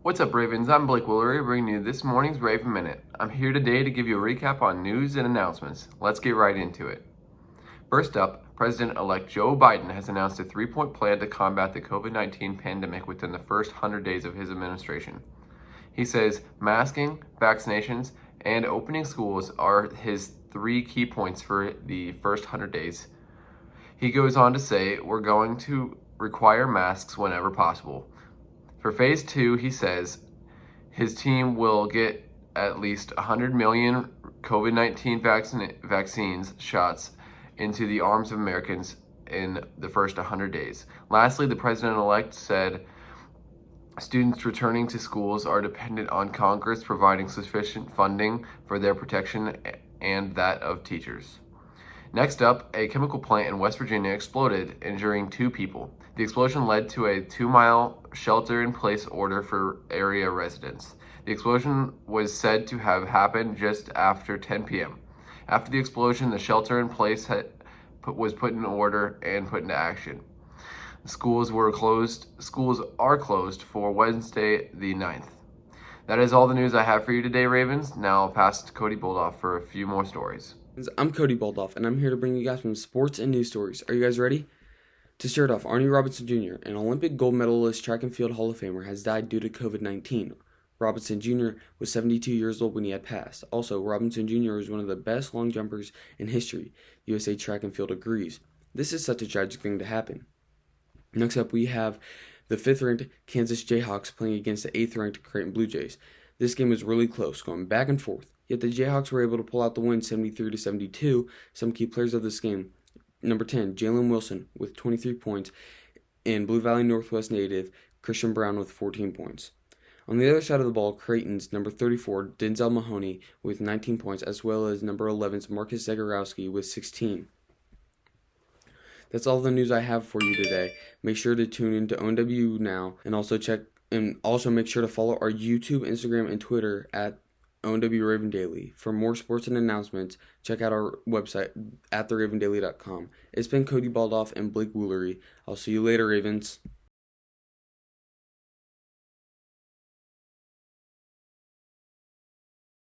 What's up, Ravens? I'm Blake Willery, bringing you this morning's Raven Minute. I'm here today to give you a recap on news and announcements. Let's get right into it. First up, President-elect Joe Biden has announced a three-point plan to combat the COVID-19 pandemic within the first 100 days of his administration. He says masking, vaccinations, and opening schools are his three key points for the first 100 days. He goes on to say, we're going to require masks whenever possible. For phase 2, he says his team will get at least 100 million COVID-19 vaccines shots into the arms of Americans in the first 100 days. Lastly, the president-elect said students returning to schools are dependent on Congress providing sufficient funding for their protection and that of teachers. Next up, a chemical plant in West Virginia exploded, injuring 2 people. The explosion led to a 2-mile shelter-in-place order for area residents. The explosion was said to have happened just after 10 p.m. After the explosion, the shelter-in-place was put in order and put into action. Schools are closed for Wednesday the 9th. That is all the news I have for you today, Ravens. Now I'll pass to Cody Boldoff for a few more stories. I'm Cody Boldoff, and I'm here to bring you guys some sports and news stories. Are you guys ready? To start off, Arnie Robinson Jr., an Olympic gold medalist track and field Hall of Famer, has died due to COVID-19. Robinson Jr. was 72 years old when he had passed. Also, Robinson Jr. is one of the best long jumpers in history. USA Track and Field agrees. This is such a tragic thing to happen. Next up, we have the 5th-ranked Kansas Jayhawks playing against the 8th-ranked Creighton Blue Jays. This game was really close, going back and forth. Yet the Jayhawks were able to pull out the win 73-72. Some key players of this game: number 10, Jalen Wilson with 23 points, and Blue Valley Northwest native Christian Brown with 14 points. On the other side of the ball, Creighton's number 34, Denzel Mahoney with 19 points, as well as number 11's Marcus Zagorowski with 16. That's all the news I have for you today. Make sure to tune in to ONW Now, and also make sure to follow our YouTube, Instagram, and Twitter at ONW Raven Daily. For more sports and announcements, check out our website at theravendaily.com. It's been Cody Baldoff and Blake Woolery. I'll see you later, Ravens.